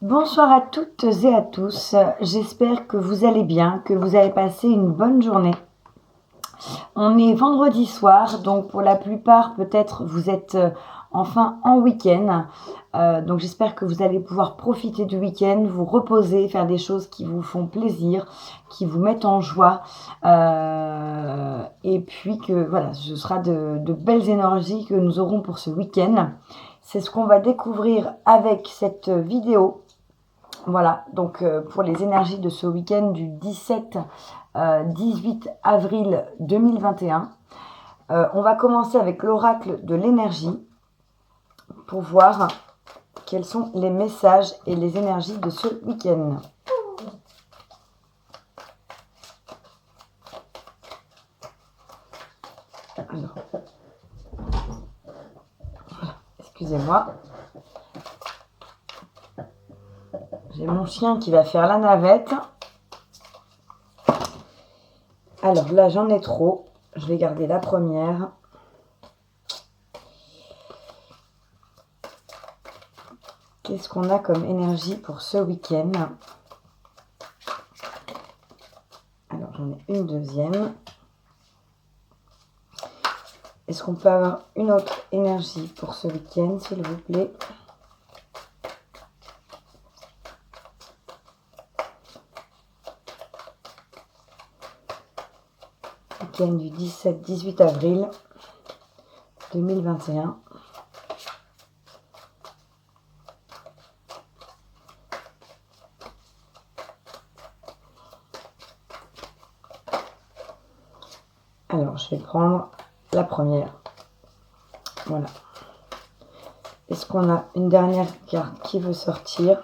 Bonsoir à toutes et à tous, j'espère que vous allez bien, que vous avez passé une bonne journée. On est vendredi soir, donc pour la plupart peut-être vous êtes enfin en week-end. Donc j'espère que vous allez pouvoir profiter du week-end, vous reposer, faire des choses qui vous font plaisir, qui vous mettent en joie. Et puis que voilà, ce sera de belles énergies que nous aurons pour ce week-end. C'est ce qu'on va découvrir avec cette vidéo. Voilà, donc pour les énergies de ce week-end du 17-18 avril 2021, on va commencer avec l'oracle de l'énergie pour voir quels sont les messages et les énergies de ce week-end. Alors, excusez-moi. J'ai mon chien qui va faire la navette. Alors là, j'en ai trop. Je vais garder la première. Qu'est-ce qu'on a comme énergie pour ce week-end? Alors, j'en ai une deuxième. Est-ce qu'on peut avoir une autre énergie pour ce week-end, s'il vous plaît? Week-end du 17-18 avril 2021. Alors, je vais prendre la première. Voilà. Est-ce qu'on a une dernière carte qui veut sortir?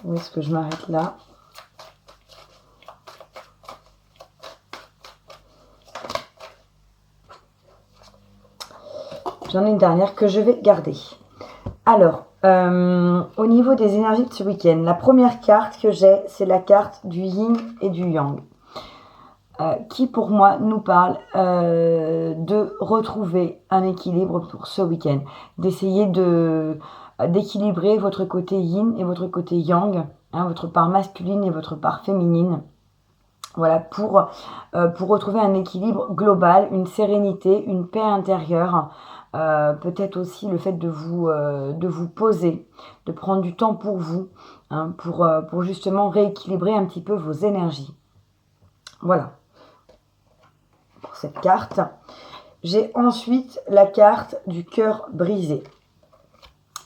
Ou est-ce que je m'arrête là? J'en ai une dernière que je vais garder. Alors, au niveau des énergies de ce week-end, la première carte que j'ai, c'est la carte du yin et du yang. Qui pour moi nous parle de retrouver un équilibre pour ce week-end, d'essayer d'équilibrer votre côté yin et votre côté yang, hein, votre part masculine et votre part féminine. Voilà, pour retrouver un équilibre global, une sérénité, une paix intérieure, peut-être aussi le fait de vous poser, de prendre du temps pour vous, hein, pour justement rééquilibrer un petit peu vos énergies. Voilà. Pour cette carte. J'ai ensuite la carte du cœur brisé.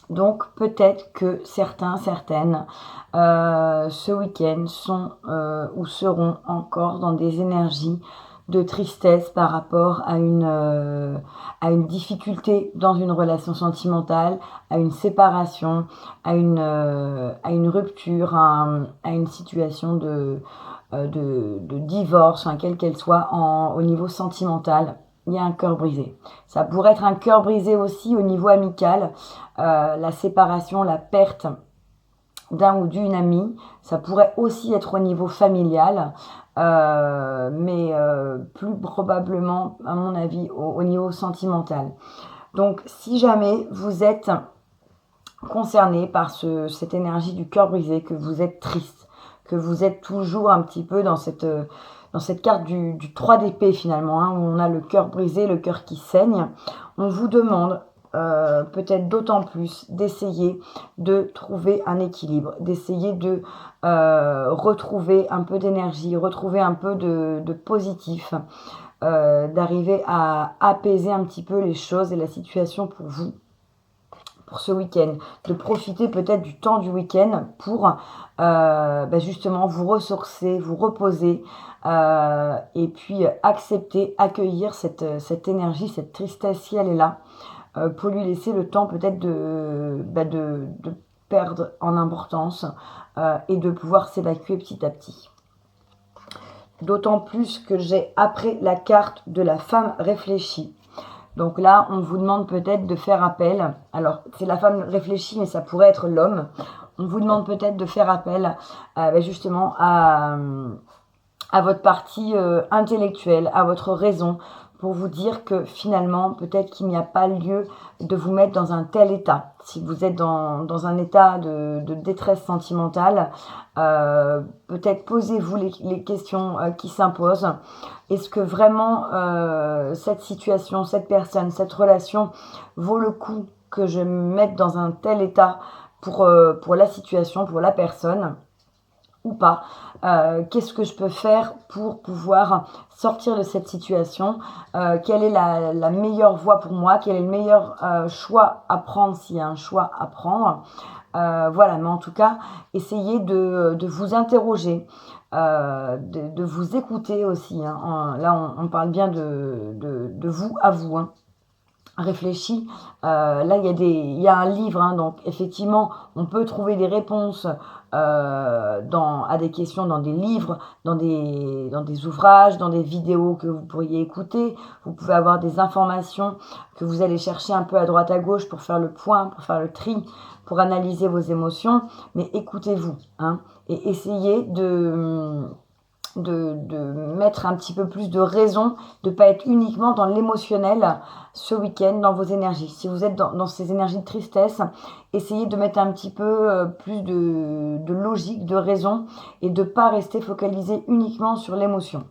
Donc peut-être que certaines ce week-end sont ou seront encore dans des énergies de tristesse par rapport à une difficulté dans une relation sentimentale, à une séparation, à une rupture, à une situation de divorce, hein, quelle qu'elle soit, au niveau sentimental. Il y a un cœur brisé. Ça pourrait être un cœur brisé aussi au niveau amical, la séparation, la perte d'un ou d'une amie. Ça pourrait aussi être au niveau familial, mais plus probablement, à mon avis, au niveau sentimental. Donc, si jamais vous êtes concerné par cette énergie du cœur brisé, que vous êtes triste, que vous êtes toujours un petit peu dans cette carte du 3 d'épée finalement, hein, où on a le cœur brisé, le cœur qui saigne, on vous demande peut-être d'autant plus d'essayer de trouver un équilibre, d'essayer de retrouver un peu d'énergie, retrouver un peu de positif, d'arriver à apaiser un petit peu les choses et la situation pour vous, pour ce week-end, de profiter peut-être du temps du week-end pour justement vous ressourcer, vous reposer, et puis accepter, accueillir cette énergie, cette tristesse si elle est là, pour lui laisser le temps peut-être de perdre en importance et de pouvoir s'évacuer petit à petit. D'autant plus que j'ai après la carte de la femme réfléchie. Donc là, on vous demande peut-être de faire appel. Alors, c'est la femme réfléchie, mais ça pourrait être l'homme. On vous demande peut-être de faire appel justement à votre partie intellectuelle, à votre raison, pour vous dire que finalement, peut-être qu'il n'y a pas lieu de vous mettre dans un tel état. Si vous êtes dans un état de détresse sentimentale, peut-être posez-vous les questions qui s'imposent. Est-ce que vraiment cette situation, cette personne, cette relation vaut le coup que je me mette dans un tel état pour la situation, pour la personne ou pas? Qu'est-ce que je peux faire pour pouvoir sortir de cette situation? Quelle est la meilleure voie pour moi? Quel est le meilleur choix à prendre s'il y a un choix à prendre? Voilà, mais en tout cas, essayez de vous interroger, de vous écouter aussi. Hein. Là, on parle bien de vous à vous. Hein. Réfléchis. Là, il y a un livre, hein, donc effectivement, on peut trouver des réponses à des questions dans des livres, dans des ouvrages, dans des vidéos que vous pourriez écouter. Vous pouvez avoir des informations que vous allez chercher un peu à droite à gauche pour faire le point, pour faire le tri, pour analyser vos émotions. Mais écoutez-vous, hein, et essayez de mettre un petit peu plus de raison, de ne pas être uniquement dans l'émotionnel ce week-end, dans vos énergies. Si vous êtes dans ces énergies de tristesse, essayez de mettre un petit peu plus de logique, de raison, et de ne pas rester focalisé uniquement sur l'émotion.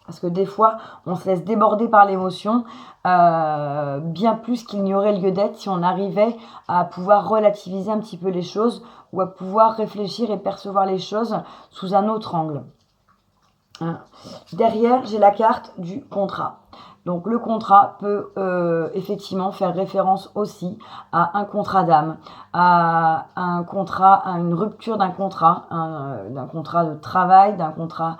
Parce que des fois, on se laisse déborder par l'émotion, bien plus qu'il n'y aurait lieu d'être si on arrivait à pouvoir relativiser un petit peu les choses ou à pouvoir réfléchir et percevoir les choses sous un autre angle. Derrière, j'ai la carte du contrat. Donc le contrat peut effectivement faire référence aussi à un contrat d'âme, à une rupture d'un contrat de travail, d'un contrat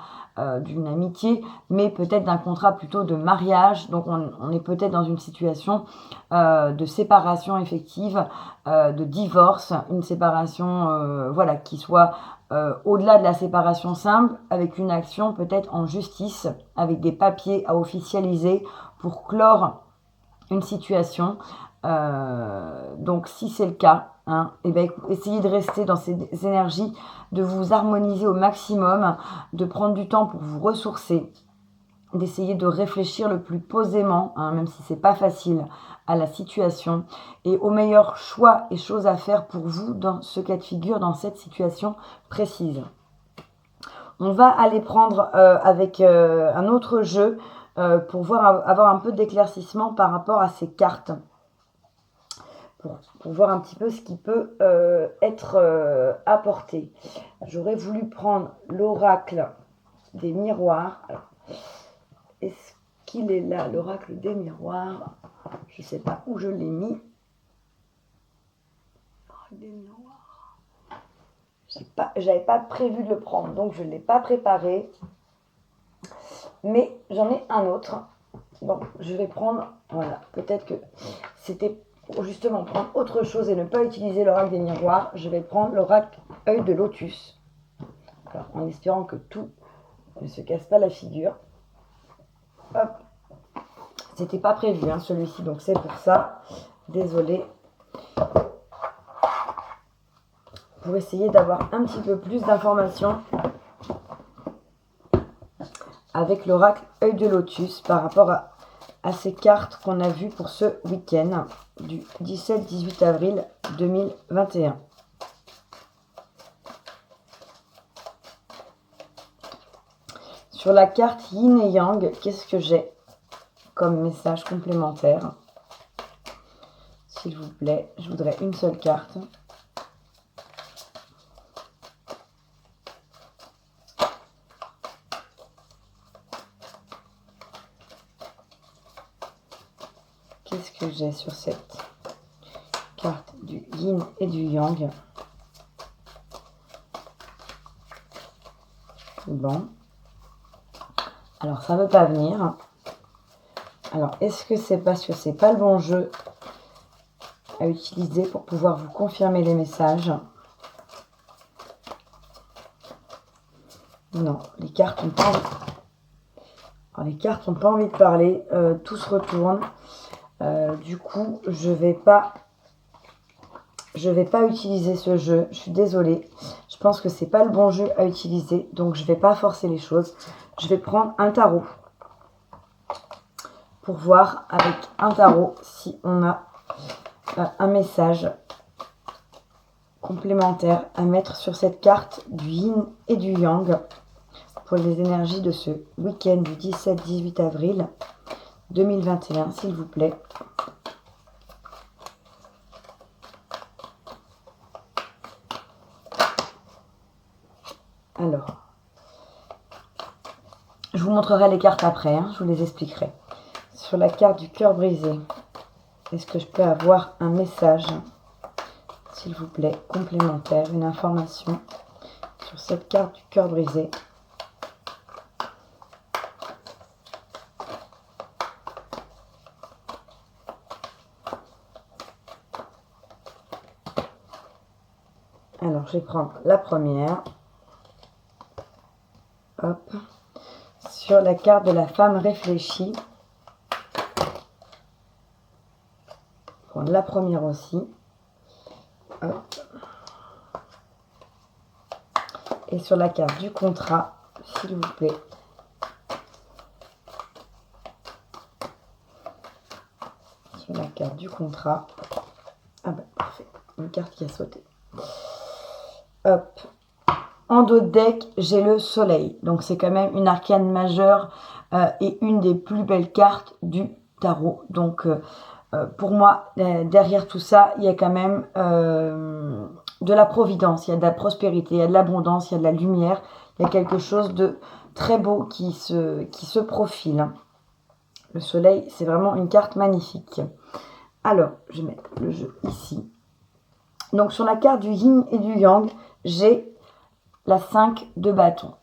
d'une amitié, mais peut-être d'un contrat plutôt de mariage. Donc on est peut-être dans une situation de séparation effective, de divorce, une séparation voilà, qui soit au-delà de la séparation simple, avec une action peut-être en justice, avec des papiers à officialiser pour clore une situation. Donc si c'est le cas, hein, et ben, essayez de rester dans ces énergies, de vous harmoniser au maximum, de prendre du temps pour vous ressourcer, d'essayer de réfléchir le plus posément, hein, même si c'est pas facile, à la situation et aux meilleurs choix et choses à faire pour vous dans ce cas de figure, dans cette situation précise. On va aller prendre avec un autre jeu pour avoir un peu d'éclaircissement par rapport à ces cartes. Pour voir un petit peu ce qui peut être apporté. J'aurais voulu prendre l'oracle des miroirs. Alors, est-ce qu'il est là, l'oracle des miroirs? Je ne sais pas où je l'ai mis. Des miroirs. J'avais pas prévu de le prendre, donc je ne l'ai pas préparé. Mais j'en ai un autre. Donc je vais prendre, voilà, peut-être que c'était pour justement prendre autre chose et ne pas utiliser l'oracle des miroirs. Je vais prendre l'oracle œil de lotus. Alors, en espérant que tout ne se casse pas la figure. Hop. C'était pas prévu, hein, celui-ci, donc c'est pour ça. Désolée. Pour essayer d'avoir un petit peu plus d'informations avec l'oracle œil de lotus par rapport à ces cartes qu'on a vues pour ce week-end du 17-18 avril 2021. Sur la carte Yin et Yang, qu'est-ce que j'ai comme message complémentaire? S'il vous plaît, je voudrais une seule carte. Qu'est-ce que j'ai sur cette carte du Yin et du Yang? Bon. Alors, ça ne veut pas venir. Alors, est-ce que c'est parce que c'est pas le bon jeu à utiliser pour pouvoir vous confirmer les messages? Non, les cartes n'ont pas envie. Alors, les cartes n'ont pas envie de parler. Tout se retourne. Du coup, je vais pas utiliser ce jeu. Je suis désolée. Je pense que c'est pas le bon jeu à utiliser. Donc, je vais pas forcer les choses. Je vais prendre un tarot. pour voir avec un tarot si on a un message complémentaire à mettre sur cette carte du yin et du yang pour les énergies de ce week-end du 17-18 avril 2021, s'il vous plaît. Alors, je vous montrerai les cartes après, je vous les expliquerai. Sur la carte du cœur brisé, est-ce que je peux avoir un message, s'il vous plaît, complémentaire, une information sur cette carte du cœur brisé? Alors, je vais prendre la première. Hop. Sur la carte de la femme réfléchie. Prendre la première aussi. Hop. Et sur la carte du contrat, s'il vous plaît. Sur la carte du contrat. Ah ben, parfait. Une carte qui a sauté. Hop. En dos de deck, j'ai le soleil. Donc, c'est quand même une arcane majeure et une des plus belles cartes du tarot. Donc, pour moi, derrière tout ça, il y a quand même de la providence, il y a de la prospérité, il y a de l'abondance, il y a de la lumière. Il y a quelque chose de très beau qui se profile. Le soleil, c'est vraiment une carte magnifique. Alors, je vais mettre le jeu ici. Donc, sur la carte du yin et du yang, j'ai la 5 de bâton.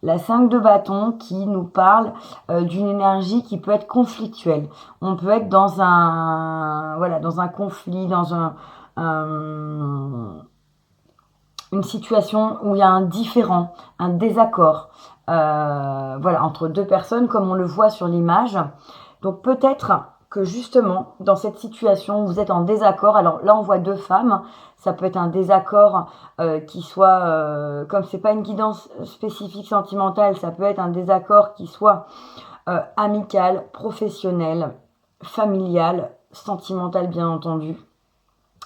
La 5 de bâton qui nous parle d'une énergie qui peut être conflictuelle. On peut être dans dans un conflit, dans une situation où il y a un différend, un désaccord, entre deux personnes, comme on le voit sur l'image. Donc peut-être que justement, dans cette situation, vous êtes en désaccord. Alors là, on voit deux femmes. Ça peut être un désaccord qui soit, comme c'est pas une guidance spécifique sentimentale, ça peut être un désaccord qui soit amical, professionnel, familial, sentimental, bien entendu.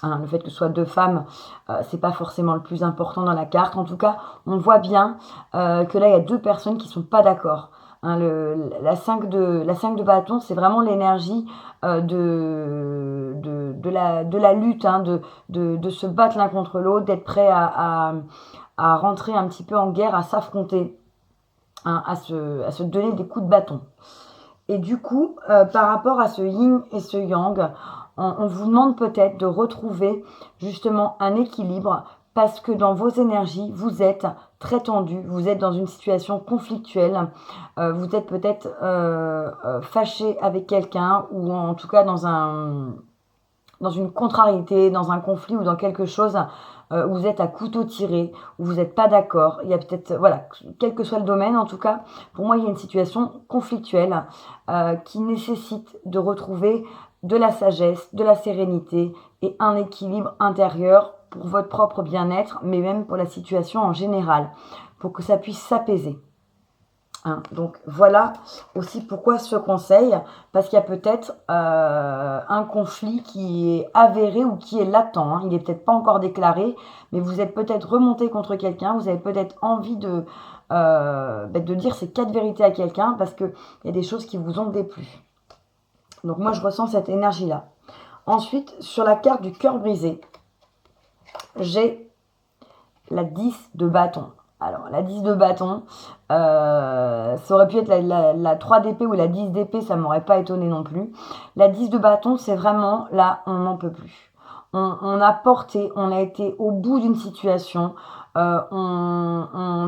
Le fait que ce soit deux femmes, c'est pas forcément le plus important dans la carte. En tout cas, on voit bien que là, il y a deux personnes qui sont pas d'accord. La 5 de bâton, c'est vraiment l'énergie de la lutte, de se battre l'un contre l'autre, d'être prêt à rentrer un petit peu en guerre, à s'affronter, à se donner des coups de bâton. Et du coup, par rapport à ce yin et ce yang, on vous demande peut-être de retrouver justement un équilibre parce que dans vos énergies, vous êtes très tendu, vous êtes dans une situation conflictuelle, vous êtes peut-être fâché avec quelqu'un ou en tout cas dans une contrariété, dans un conflit ou dans quelque chose où vous êtes à couteau tiré, où vous n'êtes pas d'accord. Il y a peut-être, quel que soit le domaine, en tout cas, pour moi, il y a une situation conflictuelle qui nécessite de retrouver de la sagesse, de la sérénité et un équilibre intérieur pour votre propre bien-être, mais même pour la situation en général, pour que ça puisse s'apaiser. Donc voilà aussi pourquoi ce conseil, parce qu'il y a peut-être un conflit qui est avéré ou qui est latent, il n'est peut-être pas encore déclaré, mais vous êtes peut-être remonté contre quelqu'un, vous avez peut-être envie de dire ces 4 vérités à quelqu'un, parce qu'il y a des choses qui vous ont déplu. Donc moi je ressens cette énergie-là. Ensuite, sur la carte du cœur brisé, j'ai la 10 de bâton. Alors, la 10 de bâton, ça aurait pu être la 3 d'épée ou la 10 d'épée, ça ne m'aurait pas étonné non plus. La 10 de bâton, c'est vraiment là, on n'en peut plus. On a été au bout d'une situation, on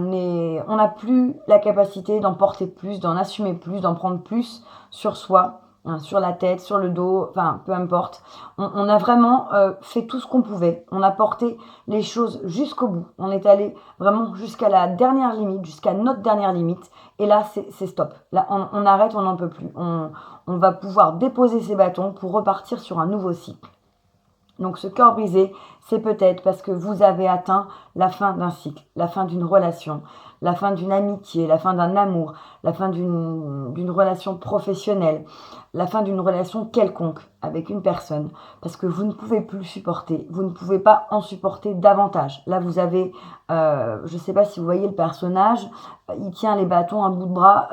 n'a plus la capacité d'en porter plus, d'en assumer plus, d'en prendre plus sur soi. Sur la tête, sur le dos, enfin peu importe. On a vraiment fait tout ce qu'on pouvait. On a porté les choses jusqu'au bout. On est allé vraiment jusqu'à la dernière limite, jusqu'à notre dernière limite. Et là, c'est stop. Là, on arrête, on n'en peut plus. On va pouvoir déposer ces bâtons pour repartir sur un nouveau cycle. Donc ce cœur brisé, c'est peut-être parce que vous avez atteint la fin d'un cycle, la fin d'une relation, la fin d'une amitié, la fin d'un amour, la fin d'une relation professionnelle, la fin d'une relation quelconque avec une personne, parce que vous ne pouvez plus supporter, vous ne pouvez pas en supporter davantage. Là, vous avez, je ne sais pas si vous voyez le personnage, il tient les bâtons, un bout de bras,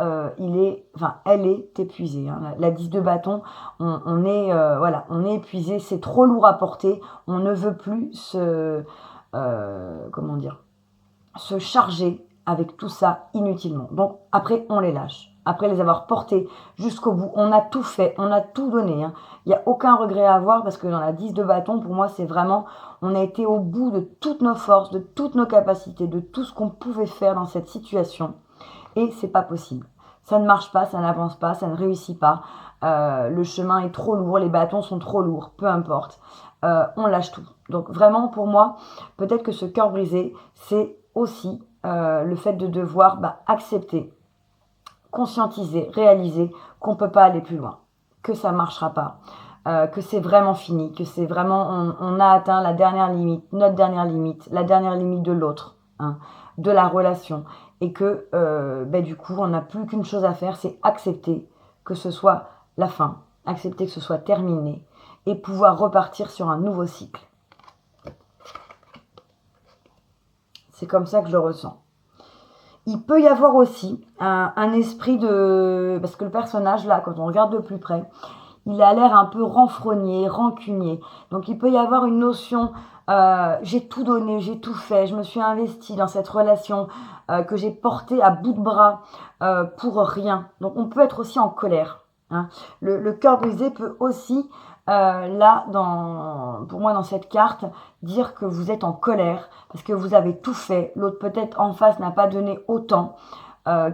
elle est épuisée. Hein. La 10 de bâton, on est épuisé, c'est trop lourd à porter, on ne veut plus se charger avec tout ça inutilement. Donc après, on les lâche. Après les avoir portés jusqu'au bout, on a tout fait, on a tout donné. Hein. Il n'y a aucun regret à avoir parce que dans la 10 de bâton, pour moi, c'est vraiment, on a été au bout de toutes nos forces, de toutes nos capacités, de tout ce qu'on pouvait faire dans cette situation. Et c'est pas possible. Ça ne marche pas, ça n'avance pas, ça ne réussit pas. Le chemin est trop lourd, les bâtons sont trop lourds, peu importe. On lâche tout. Donc vraiment, pour moi, peut-être que ce cœur brisé, c'est aussi le fait de devoir accepter, conscientiser, réaliser qu'on ne peut pas aller plus loin, que ça ne marchera pas, que c'est vraiment fini, que c'est vraiment, on a atteint la dernière limite, notre dernière limite, la dernière limite de l'autre, hein, de la relation, et que du coup, on n'a plus qu'une chose à faire, c'est accepter que ce soit la fin, accepter que ce soit terminé, et pouvoir repartir sur un nouveau cycle. C'est comme ça que je le ressens. Il peut y avoir aussi un esprit de... Parce que le personnage, là, quand on regarde de plus près, il a l'air un peu renfrogné, rancunier. Donc il peut y avoir une notion, j'ai tout donné, j'ai tout fait, je me suis investie dans cette relation que j'ai portée à bout de bras pour rien. Donc on peut être aussi en colère. Hein. Le cœur brisé peut aussi, pour moi dans cette carte, dire que vous êtes en colère parce que vous avez tout fait. L'autre peut-être en face n'a pas donné autant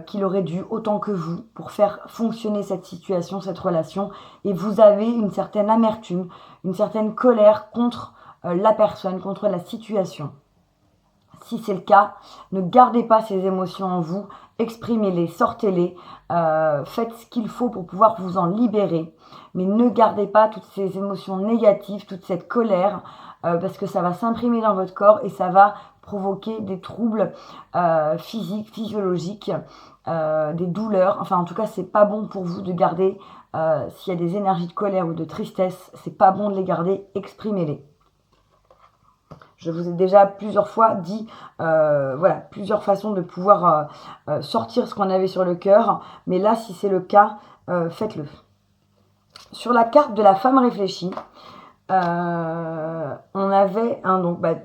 qu'il aurait dû, autant que vous, pour faire fonctionner cette situation, cette relation. Et vous avez une certaine amertume, une certaine colère contre la personne, contre la situation. Si c'est le cas, ne gardez pas ces émotions en vous, exprimez-les, sortez-les, faites ce qu'il faut pour pouvoir vous en libérer. Mais ne gardez pas toutes ces émotions négatives, toute cette colère, parce que ça va s'imprimer dans votre corps et ça va provoquer des troubles physiques, physiologiques, des douleurs. Enfin, en tout cas, c'est pas bon pour vous de garder, s'il y a des énergies de colère ou de tristesse, c'est pas bon de les garder, exprimez-les. Je vous ai déjà plusieurs fois dit, plusieurs façons de pouvoir sortir ce qu'on avait sur le cœur. Mais là, si c'est le cas, faites-le. Sur la carte de la femme réfléchie, on avait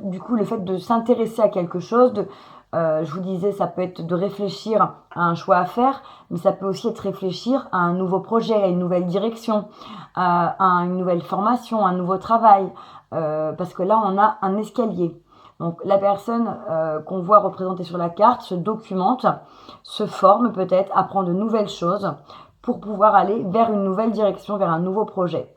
du coup le fait de s'intéresser à quelque chose. Je vous disais, ça peut être de réfléchir à un choix à faire, mais ça peut aussi être réfléchir à un nouveau projet, à une nouvelle direction, à une nouvelle formation, un nouveau travail. Parce que là, on a un escalier. Donc la personne qu'on voit représentée sur la carte se documente, se forme peut-être, apprend de nouvelles choses pour pouvoir aller vers une nouvelle direction, vers un nouveau projet.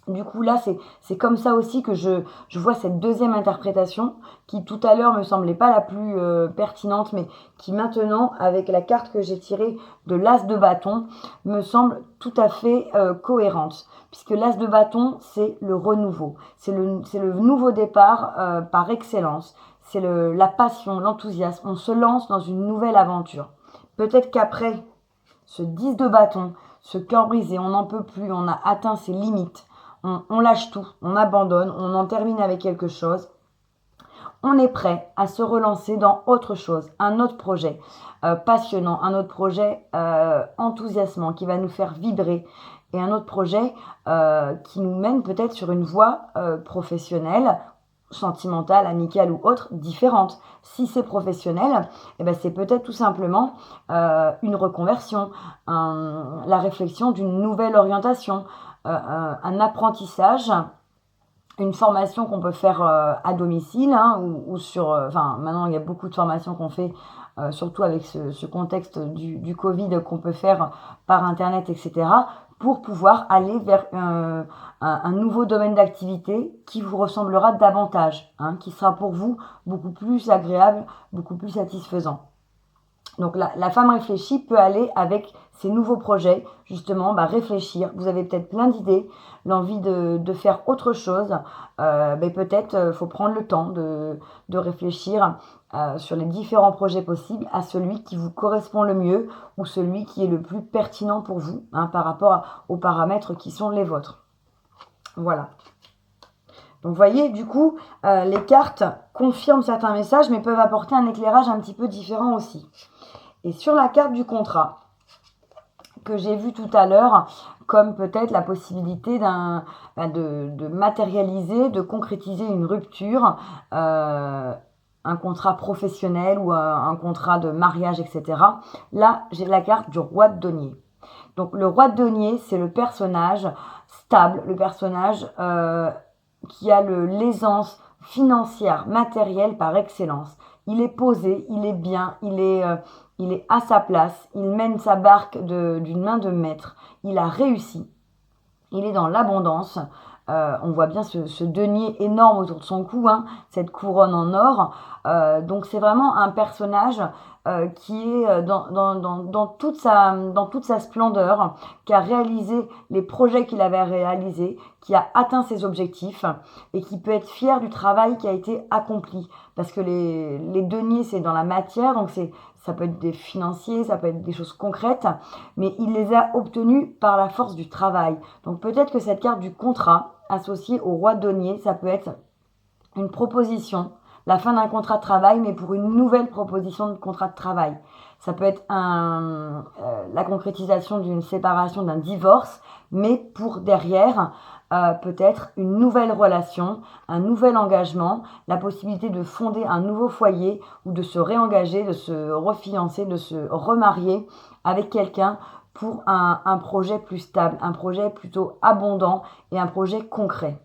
Du coup, là, c'est comme ça aussi que je vois cette deuxième interprétation qui, tout à l'heure, me semblait pas la plus pertinente, mais qui, maintenant, avec la carte que j'ai tirée de l'as de bâton, me semble tout à fait cohérente. Puisque l'as de bâton, c'est le renouveau. C'est le nouveau départ par excellence. C'est la passion, l'enthousiasme. On se lance dans une nouvelle aventure. Peut-être qu'après ce 10 de bâton, ce cœur brisé, on n'en peut plus, on a atteint ses limites. On lâche tout, on abandonne, on en termine avec quelque chose. On est prêt à se relancer dans autre chose, un autre projet passionnant, un autre projet enthousiasmant qui va nous faire vibrer et un autre projet qui nous mène peut-être sur une voie professionnelle, sentimentale, amicale ou autre, différente. Si c'est professionnel, c'est peut-être tout simplement une reconversion, la réflexion d'une nouvelle orientation, un apprentissage, une formation qu'on peut faire à domicile ou sur... maintenant, il y a beaucoup de formations qu'on fait, surtout avec ce contexte du Covid, qu'on peut faire par Internet, etc., pour pouvoir aller vers un nouveau domaine d'activité qui vous ressemblera davantage, qui sera pour vous beaucoup plus agréable, beaucoup plus satisfaisant. Donc la femme réfléchie peut aller avec ses nouveaux projets, justement, réfléchir. Vous avez peut-être plein d'idées, l'envie de faire autre chose. Mais peut-être faut prendre le temps de réfléchir sur les différents projets possibles à celui qui vous correspond le mieux ou celui qui est le plus pertinent pour vous par rapport aux paramètres qui sont les vôtres. Voilà. Donc, vous voyez, du coup, les cartes confirment certains messages, mais peuvent apporter un éclairage un petit peu différent aussi. Et sur la carte du contrat, que j'ai vu tout à l'heure, comme peut-être la possibilité de matérialiser, de concrétiser une rupture, un contrat professionnel ou un contrat de mariage, etc. Là, j'ai la carte du roi de denier. Donc, le roi de denier, c'est le personnage stable, le personnage qui a l'aisance financière, matérielle par excellence. Il est posé, il est bien, il est à sa place, il mène sa barque d'une main de maître, il a réussi, il est dans l'abondance. On voit bien ce denier énorme autour de son cou, cette couronne en or. Donc c'est vraiment un personnage qui est dans toute sa splendeur, qui a réalisé les projets qu'il avait réalisés, qui a atteint ses objectifs et qui peut être fier du travail qui a été accompli. Parce que les deniers, c'est dans la matière, donc ça peut être des financiers, ça peut être des choses concrètes, mais il les a obtenus par la force du travail. Donc peut-être que cette carte du contrat, associée au roi de denier, ça peut être une proposition, la fin d'un contrat de travail, mais pour une nouvelle proposition de contrat de travail. Ça peut être la concrétisation d'une séparation, d'un divorce, mais pour derrière, peut-être une nouvelle relation, un nouvel engagement, la possibilité de fonder un nouveau foyer ou de se réengager, de se refiancer, de se remarier avec quelqu'un pour un projet plus stable, un projet plutôt abondant et un projet concret.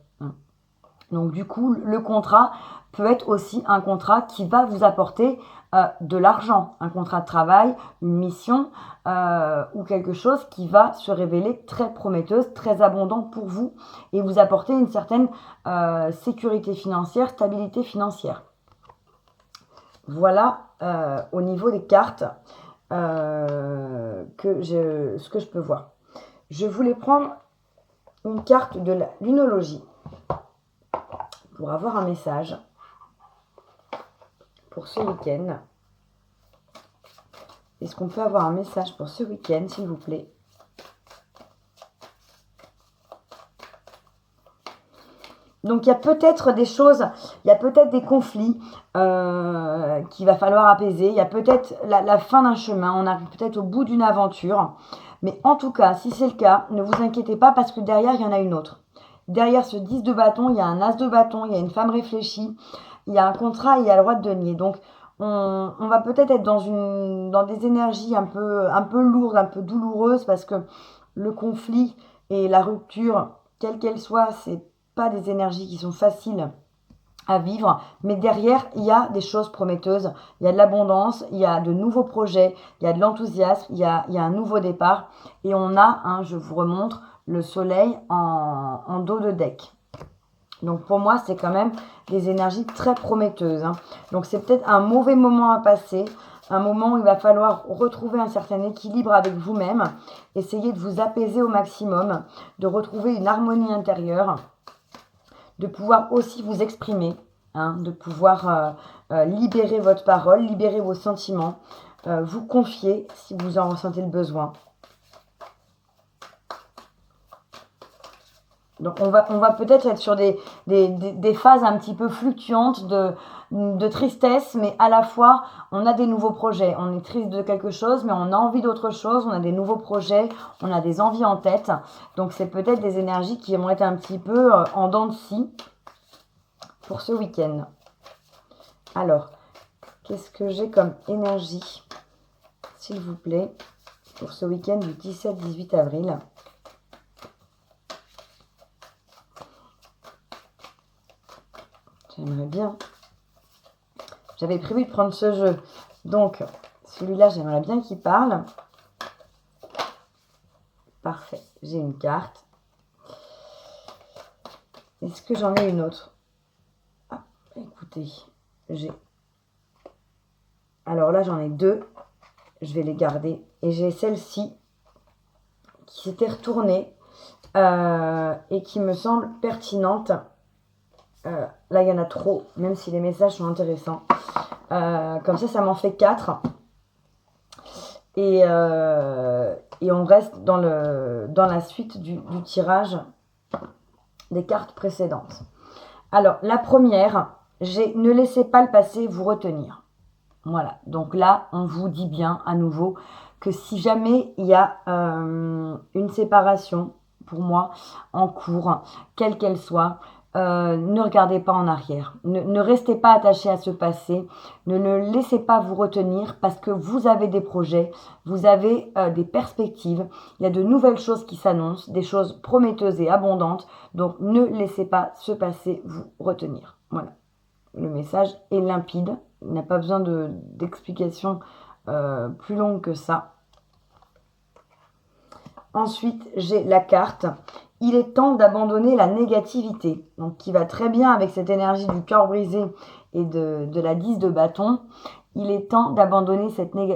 Donc du coup, le contrat peut être aussi un contrat qui va vous apporter de l'argent, un contrat de travail, une mission ou quelque chose qui va se révéler très prometteuse, très abondant pour vous et vous apporter une certaine sécurité financière, stabilité financière. Voilà au niveau des cartes ce que je peux voir. Je voulais prendre une carte de la lunologie pour avoir un message pour ce week-end. Est-ce qu'on peut avoir un message pour ce week-end, s'il vous plaît? Donc, il y a peut-être des choses, il y a peut-être des conflits qu'il va falloir apaiser. Il y a peut-être la fin d'un chemin. On arrive peut-être au bout d'une aventure. Mais en tout cas, si c'est le cas, ne vous inquiétez pas parce que derrière, il y en a une autre. Derrière ce 10 de bâton, il y a un as de bâton, il y a une femme réfléchie, il y a un contrat et il y a le roi de denier. Donc, on va peut-être être dans des énergies un peu lourdes, un peu douloureuses parce que le conflit et la rupture, quelle qu'elle soit, c'est pas des énergies qui sont faciles à vivre, mais derrière, il y a des choses prometteuses, il y a de l'abondance, il y a de nouveaux projets, il y a de l'enthousiasme, il y a un nouveau départ, et on a, je vous remontre, le soleil en dos de deck. Donc pour moi, c'est quand même des énergies très prometteuses. Donc c'est peut-être un mauvais moment à passer, un moment où il va falloir retrouver un certain équilibre avec vous-même, essayer de vous apaiser au maximum, de retrouver une harmonie intérieure, de pouvoir aussi vous exprimer, de pouvoir libérer votre parole, libérer vos sentiments, vous confier si vous en ressentez le besoin. Donc on va peut-être être sur des phases un petit peu fluctuantes de tristesse, mais à la fois on a des nouveaux projets. On est triste de quelque chose, mais on a envie d'autre chose. On a des nouveaux projets, on a des envies en tête. Donc c'est peut-être des énergies qui vont être un petit peu en dents de scie pour ce week-end. Alors, qu'est-ce que j'ai comme énergie, s'il vous plaît, pour ce week-end du 17-18 avril ? J'aimerais bien. J'avais prévu de prendre ce jeu. Donc, celui-là, j'aimerais bien qu'il parle. Parfait. J'ai une carte. Est-ce que j'en ai une autre? Écoutez, j'ai... Alors là, j'en ai deux. je vais les garder. Et j'ai celle-ci qui s'était retournée et qui me semble pertinente. Là, il y en a trop, même si les messages sont intéressants. Comme ça m'en fait 4. Et on reste dans la suite du tirage des cartes précédentes. Alors, la première, ne laissez pas le passé vous retenir. Voilà, donc là, on vous dit bien à nouveau que si jamais il y a une séparation, pour moi, en cours, quelle qu'elle soit, ne regardez pas en arrière. Ne restez pas attaché à ce passé. Ne le laissez pas vous retenir parce que vous avez des projets, vous avez des perspectives. Il y a de nouvelles choses qui s'annoncent, des choses prometteuses et abondantes. Donc, ne laissez pas ce passé vous retenir. Voilà. Le message est limpide. Il n'a pas besoin d'explications plus longues que ça. Ensuite, j'ai la carte. Il est temps d'abandonner la négativité. Donc, qui va très bien avec cette énergie du cœur brisé et de la 10 de bâton. Il est temps d'abandonner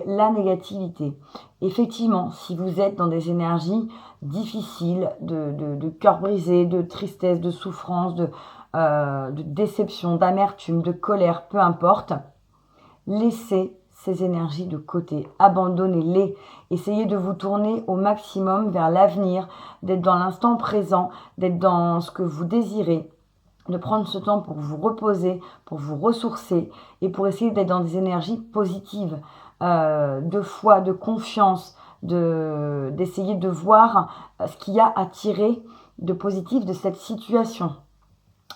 la négativité. Effectivement, si vous êtes dans des énergies difficiles, de cœur brisé, de tristesse, de souffrance, de déception, d'amertume, de colère, peu importe, laissez ces énergies de côté, abandonnez-les, essayez de vous tourner au maximum vers l'avenir, d'être dans l'instant présent, d'être dans ce que vous désirez, de prendre ce temps pour vous reposer, pour vous ressourcer et pour essayer d'être dans des énergies positives, de foi, de confiance, d'essayer de voir ce qu'il y a à tirer de positif de cette situation.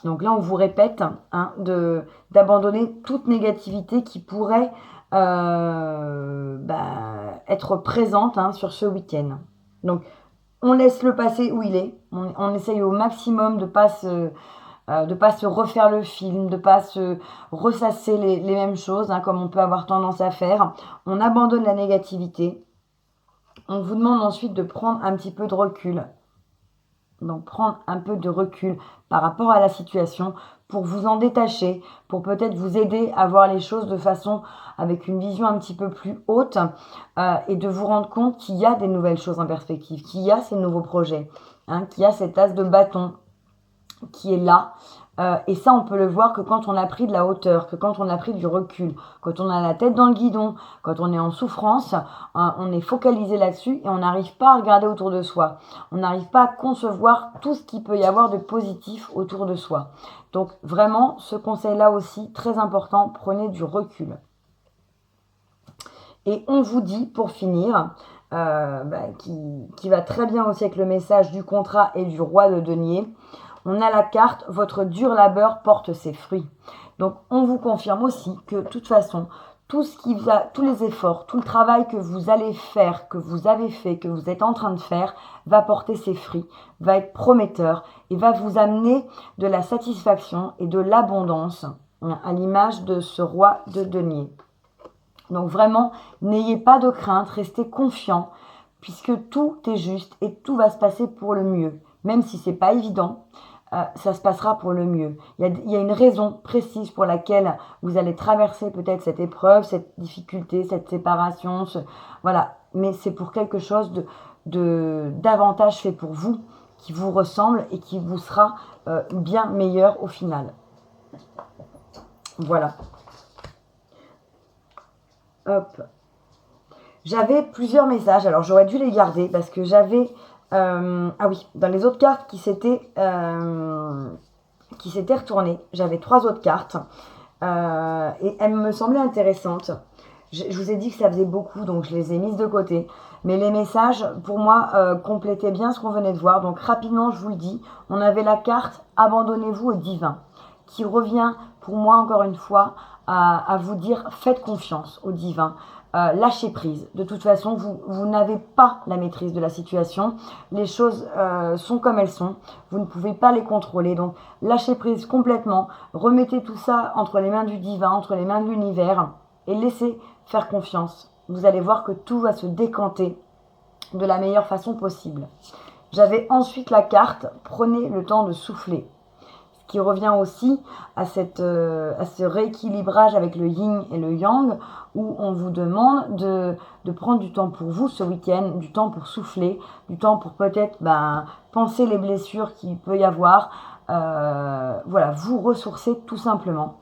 Donc là, on vous répète d'abandonner toute négativité qui pourrait être présente sur ce week-end. Donc, on laisse le passé où il est. On essaye au maximum de pas se refaire le film, de pas se ressasser les mêmes choses, comme on peut avoir tendance à faire. On abandonne la négativité. On vous demande ensuite de prendre un petit peu de recul. Donc, prendre un peu de recul par rapport à la situation pour vous en détacher, pour peut-être vous aider à voir les choses de façon avec une vision un petit peu plus haute et de vous rendre compte qu'il y a des nouvelles choses en perspective, qu'il y a ces nouveaux projets, qu'il y a cette as de bâton qui est là. Et ça, on peut le voir que quand on a pris de la hauteur, que quand on a pris du recul, quand on a la tête dans le guidon, quand on est en souffrance, on est focalisé là-dessus et on n'arrive pas à regarder autour de soi. On n'arrive pas à concevoir tout ce qu'il peut y avoir de positif autour de soi. Donc vraiment, ce conseil-là aussi, très important, prenez du recul. Et on vous dit, pour finir, qui va très bien aussi avec le message du contrat et du roi de denier, on a la carte « Votre dur labeur porte ses fruits ». Donc, on vous confirme aussi que, de toute façon, tous les efforts, tout le travail que vous allez faire, que vous avez fait, que vous êtes en train de faire, va porter ses fruits, va être prometteur et va vous amener de la satisfaction et de l'abondance, à l'image de ce roi de denier. Donc, vraiment, n'ayez pas de crainte, restez confiants, puisque tout est juste et tout va se passer pour le mieux. Même si ce n'est pas évident, ça se passera pour le mieux. Il y a une raison précise pour laquelle vous allez traverser peut-être cette épreuve, cette difficulté, cette séparation. Voilà. Mais c'est pour quelque chose de davantage fait pour vous, qui vous ressemble et qui vous sera bien meilleur au final. Voilà. Hop. J'avais plusieurs messages. Alors, j'aurais dû les garder parce que j'avais... ah oui, dans les autres cartes qui s'étaient retournées, j'avais 3 autres cartes et elles me semblaient intéressantes. Je vous ai dit que ça faisait beaucoup, donc je les ai mises de côté. Mais les messages, pour moi, complétaient bien ce qu'on venait de voir. Donc rapidement, je vous le dis, on avait la carte « Abandonnez-vous au divin » qui revient, pour moi, encore une fois, à vous dire « Faites confiance au divin ». Lâchez prise. De toute façon, vous n'avez pas la maîtrise de la situation. Les choses sont comme elles sont. Vous ne pouvez pas les contrôler. Donc, lâchez prise complètement. Remettez tout ça entre les mains du divin, entre les mains de l'univers et laissez faire confiance. Vous allez voir que tout va se décanter de la meilleure façon possible. J'avais ensuite la carte « Prenez le temps de souffler ». Ce qui revient aussi à ce rééquilibrage avec le yin et le yang, où on vous demande de prendre du temps pour vous ce week-end, du temps pour souffler, du temps pour peut-être penser les blessures qu'il peut y avoir. Voilà, vous ressourcer tout simplement.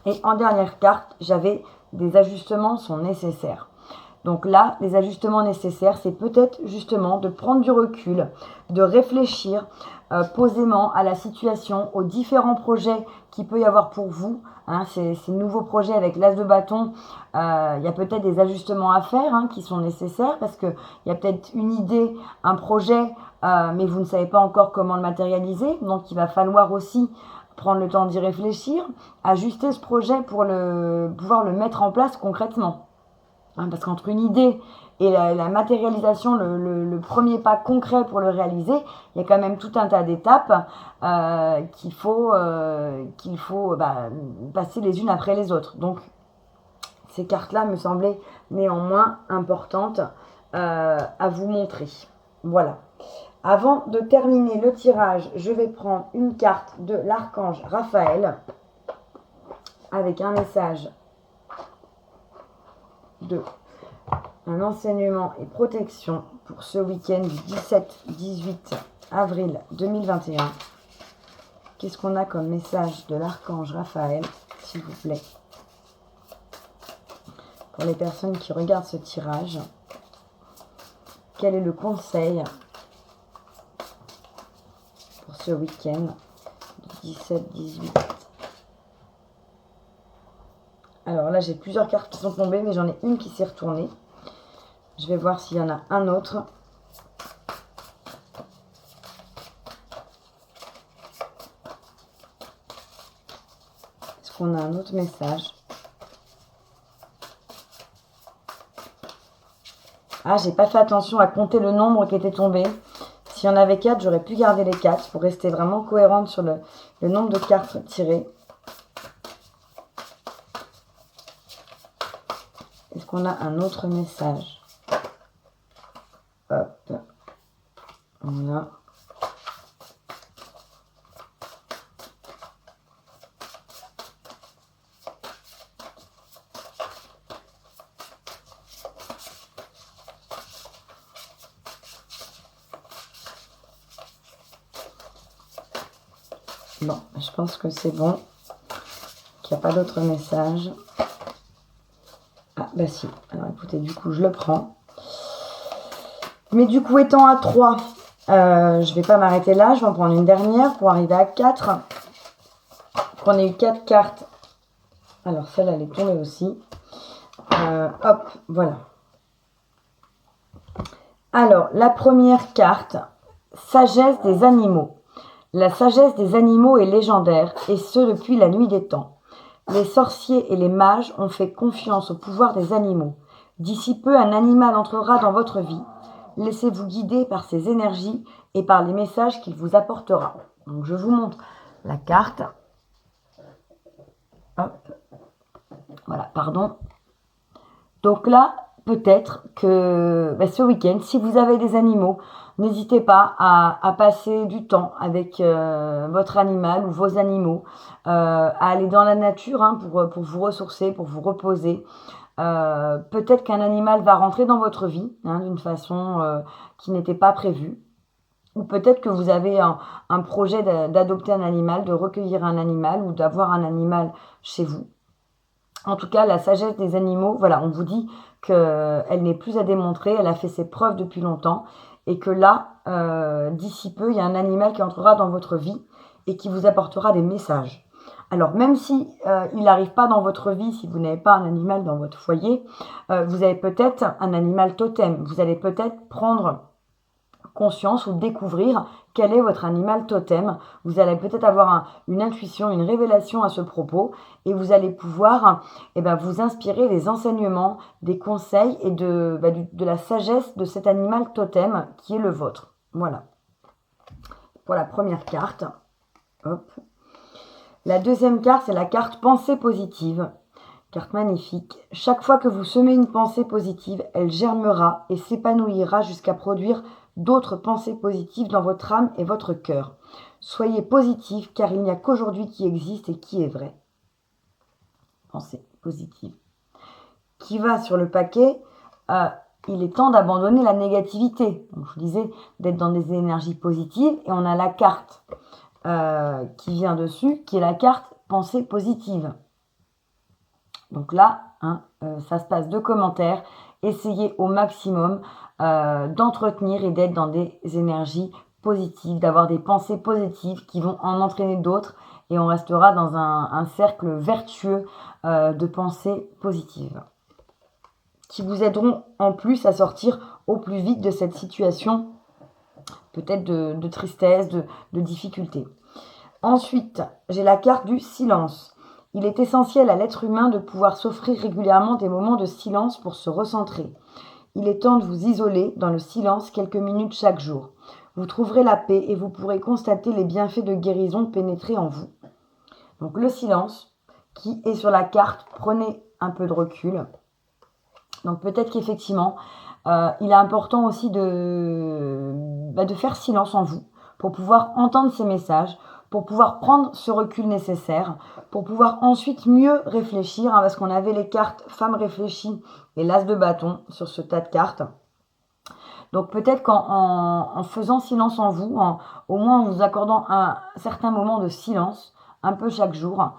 Et en dernière carte, j'avais des ajustements sont nécessaires. Donc là, les ajustements nécessaires, c'est peut-être justement de prendre du recul, de réfléchir posément à la situation, aux différents projets qu'il peut y avoir pour vous. Hein, ces nouveaux projets avec l'as de bâton, il y a peut-être des ajustements à faire qui sont nécessaires parce qu'il y a peut-être une idée, un projet, mais vous ne savez pas encore comment le matérialiser. Donc il va falloir aussi prendre le temps d'y réfléchir, ajuster ce projet pour pouvoir le mettre en place concrètement. Parce qu'entre une idée et la matérialisation, le premier pas concret pour le réaliser, il y a quand même tout un tas d'étapes qu'il faut passer les unes après les autres. Donc, ces cartes-là me semblaient néanmoins importantes à vous montrer. Voilà. Avant de terminer le tirage, je vais prendre une carte de l'archange Raphaël avec un message de un enseignement et protection pour ce week-end du 17-18 avril 2021. Qu'est-ce qu'on a comme message de l'archange Raphaël, s'il vous plaît, pour les personnes qui regardent ce tirage? Quel est le conseil pour ce week-end du 17-18? Alors là, j'ai plusieurs cartes qui sont tombées, mais j'en ai une qui s'est retournée. Je vais voir s'il y en a un autre. Est-ce qu'on a un autre message? Ah, j'ai pas fait attention à compter le nombre qui était tombé. S'il y en avait 4, j'aurais pu garder les 4 pour rester vraiment cohérente sur le nombre de cartes tirées. Est-ce qu'on a un autre message? Hop. Voilà. Bon, je pense que c'est bon. Qu'il n'y a pas d'autre message. Ah, bah si. Alors écoutez, du coup, je le prends. Mais du coup, étant à 3, je vais pas m'arrêter là. Je vais en prendre une dernière pour arriver à 4. On a eu 4 cartes. Alors, celle-là, elle est tombée aussi. Hop, voilà. Alors, la première carte, sagesse des animaux. La sagesse des animaux est légendaire, et ce depuis la nuit des temps. Les sorciers et les mages ont fait confiance au pouvoir des animaux. D'ici peu, un animal entrera dans votre vie. Laissez-vous guider par ses énergies et par les messages qu'il vous apportera. Donc, je vous montre la carte. Hop. Voilà, pardon. Donc là, peut-être que ce week-end, si vous avez des animaux, n'hésitez pas à passer du temps avec votre animal ou vos animaux, à aller dans la nature pour vous ressourcer, pour vous reposer. Peut-être qu'un animal va rentrer dans votre vie d'une façon qui n'était pas prévue. Ou peut-être que vous avez un projet d'adopter un animal, de recueillir un animal ou d'avoir un animal chez vous. En tout cas, la sagesse des animaux, voilà, on vous dit qu'elle n'est plus à démontrer, elle a fait ses preuves depuis longtemps et que là, d'ici peu, il y a un animal qui entrera dans votre vie et qui vous apportera des messages. Alors, même si il n'arrive pas dans votre vie, si vous n'avez pas un animal dans votre foyer, vous avez peut-être un animal totem. Vous allez peut-être prendre conscience ou découvrir quel est votre animal totem. Vous allez peut-être avoir une intuition, une révélation à ce propos et vous allez pouvoir vous inspirer des enseignements, des conseils et de la sagesse de cet animal totem qui est le vôtre. Voilà. Pour la première carte. Hop. La deuxième carte, c'est la carte pensée positive. Carte magnifique. Chaque fois que vous semez une pensée positive, elle germera et s'épanouira jusqu'à produire d'autres pensées positives dans votre âme et votre cœur. Soyez positif car il n'y a qu'aujourd'hui qui existe et qui est vrai. Pensée positive. Qui va sur le paquet, il est temps d'abandonner la négativité. Donc, je vous disais d'être dans des énergies positives et on a la carte qui vient dessus, qui est la carte pensée positive. Donc là, ça se passe de commentaires. Essayez au maximum d'entretenir et d'être dans des énergies positives, d'avoir des pensées positives qui vont en entraîner d'autres et on restera dans un cercle vertueux de pensées positives qui vous aideront en plus à sortir au plus vite de cette situation peut-être de tristesse, de difficulté. Ensuite, j'ai la carte du silence. Il est essentiel à l'être humain de pouvoir s'offrir régulièrement des moments de silence pour se recentrer. Il est temps de vous isoler dans le silence quelques minutes chaque jour. Vous trouverez la paix et vous pourrez constater les bienfaits de guérison pénétrer en vous. Donc le silence qui est sur la carte, prenez un peu de recul. Donc peut-être qu'effectivement, il est important aussi de faire silence en vous pour pouvoir entendre ces messages, pour pouvoir prendre ce recul nécessaire, pour pouvoir ensuite mieux réfléchir, parce qu'on avait les cartes femme réfléchie et l'as de bâton sur ce tas de cartes. Donc peut-être qu'en faisant silence en vous, au moins en vous accordant un certain moment de silence, un peu chaque jour,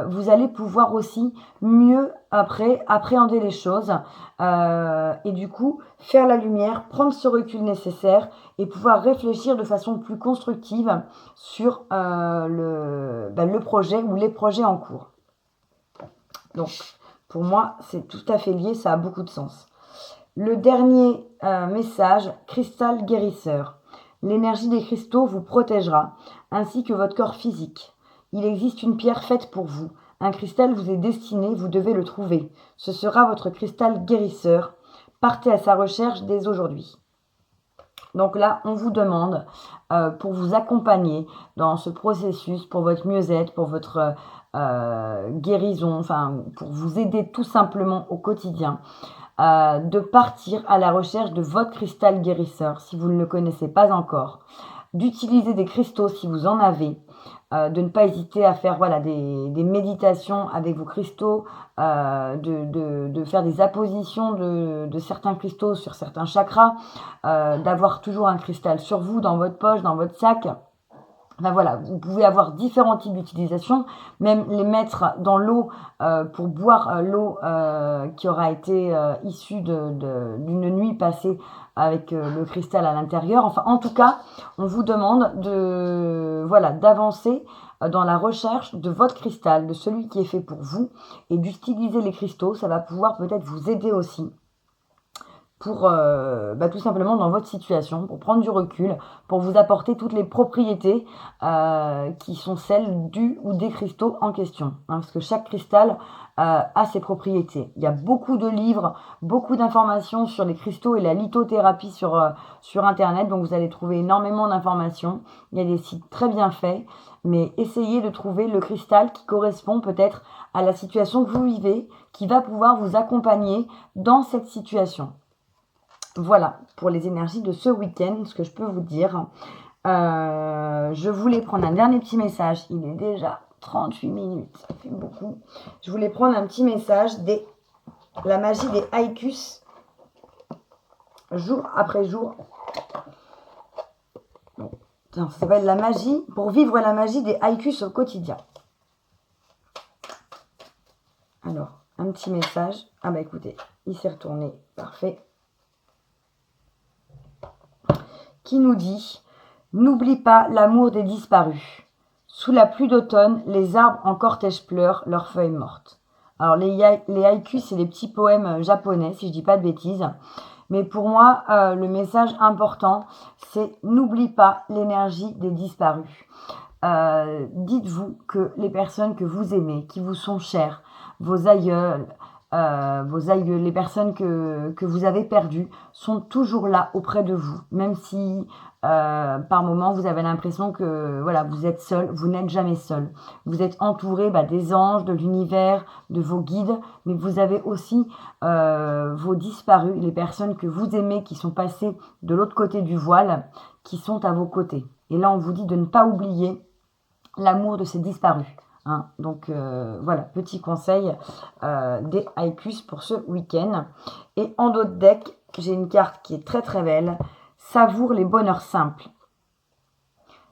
vous allez pouvoir aussi mieux après appréhender les choses et du coup faire la lumière, prendre ce recul nécessaire et pouvoir réfléchir de façon plus constructive sur le projet ou les projets en cours. Donc pour moi c'est tout à fait lié, ça a beaucoup de sens. Le dernier message, cristal guérisseur. L'énergie des cristaux vous protégera, ainsi que votre corps physique. Il existe une pierre faite pour vous. Un cristal vous est destiné, vous devez le trouver. Ce sera votre cristal guérisseur. Partez à sa recherche dès aujourd'hui. Donc là, on vous demande, pour vous accompagner dans ce processus, pour votre mieux-être, pour votre guérison, enfin pour vous aider tout simplement au quotidien, de partir à la recherche de votre cristal guérisseur si vous ne le connaissez pas encore, d'utiliser des cristaux si vous en avez, de ne pas hésiter à faire des méditations avec vos cristaux, de faire des appositions de certains cristaux sur certains chakras, d'avoir toujours un cristal sur vous, dans votre poche, dans votre sac. Enfin voilà, vous pouvez avoir différents types d'utilisation, même les mettre dans l'eau pour boire l'eau qui aura été issue d'une nuit passée avec le cristal à l'intérieur. Enfin, en tout cas, on vous demande d'avancer dans la recherche de votre cristal, de celui qui est fait pour vous, et d'utiliser les cristaux. Ça va pouvoir peut-être vous aider aussi pour tout simplement dans votre situation, pour prendre du recul, pour vous apporter toutes les propriétés qui sont celles du ou des cristaux en question. Parce que chaque cristal a ses propriétés. Il y a beaucoup de livres, beaucoup d'informations sur les cristaux et la lithothérapie sur Internet, donc vous allez trouver énormément d'informations. Il y a des sites très bien faits, mais essayez de trouver le cristal qui correspond peut-être à la situation que vous vivez, qui va pouvoir vous accompagner dans cette situation. Voilà pour les énergies de ce week-end, ce que je peux vous dire. Je voulais prendre un dernier petit message. Il est déjà 38 minutes, ça fait beaucoup. Je voulais prendre un petit message la magie des haïkus, jour après jour. Ça s'appelle la magie, pour vivre la magie des haïkus au quotidien. Alors, un petit message. Ah bah écoutez, il s'est retourné, parfait. Qui nous dit « N'oublie pas l'amour des disparus. Sous la pluie d'automne, les arbres en cortège pleurent leurs feuilles mortes. » Alors, les haïkus, c'est des petits poèmes japonais, si je dis pas de bêtises. Mais pour moi, le message important, c'est « N'oublie pas l'énergie des disparus. » Dites-vous que les personnes que vous aimez, qui vous sont chères, vos aïeuls, les personnes que vous avez perdues sont toujours là auprès de vous, même si par moments vous avez l'impression que vous êtes seul. Vous n'êtes jamais seul. Vous êtes entouré des anges, de l'univers, de vos guides, mais vous avez aussi vos disparus, les personnes que vous aimez qui sont passées de l'autre côté du voile, qui sont à vos côtés. Et là, on vous dit de ne pas oublier l'amour de ces disparus. Hein. Donc voilà, petit conseil des Haïkus pour ce week-end. Et en dos de deck, j'ai une carte qui est très très belle. Savoure les bonheurs simples.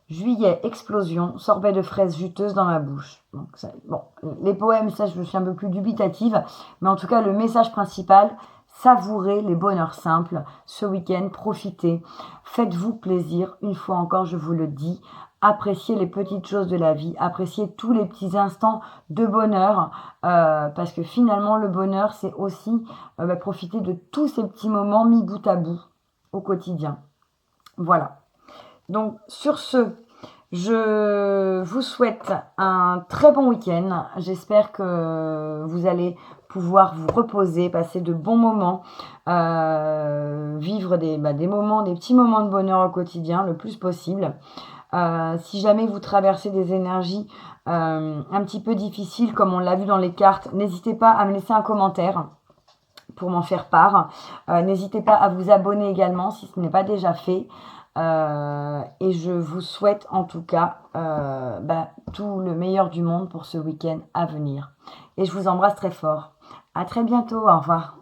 Juillet, explosion, sorbet de fraises juteuses dans ma bouche. Donc, ça, bon, les poèmes, ça, je suis un peu plus dubitative. Mais en tout cas, le message principal, savourez les bonheurs simples. Ce week-end, profitez. Faites-vous plaisir. Une fois encore, je vous le dis. Appréciez les petites choses de la vie. Appréciez tous les petits instants de bonheur. Parce que finalement, le bonheur, c'est aussi profiter de tous ces petits moments mis bout à bout au quotidien. Voilà. Donc, sur ce, je vous souhaite un très bon week-end. J'espère que vous allez pouvoir vous reposer, passer de bons moments, vivre des moments, des petits moments de bonheur au quotidien, le plus possible. Si jamais vous traversez des énergies un petit peu difficiles, comme on l'a vu dans les cartes, n'hésitez pas à me laisser un commentaire pour m'en faire part. N'hésitez pas à vous abonner également si ce n'est pas déjà fait. Et je vous souhaite en tout cas tout le meilleur du monde pour ce week-end à venir. Et je vous embrasse très fort. À très bientôt. Au revoir.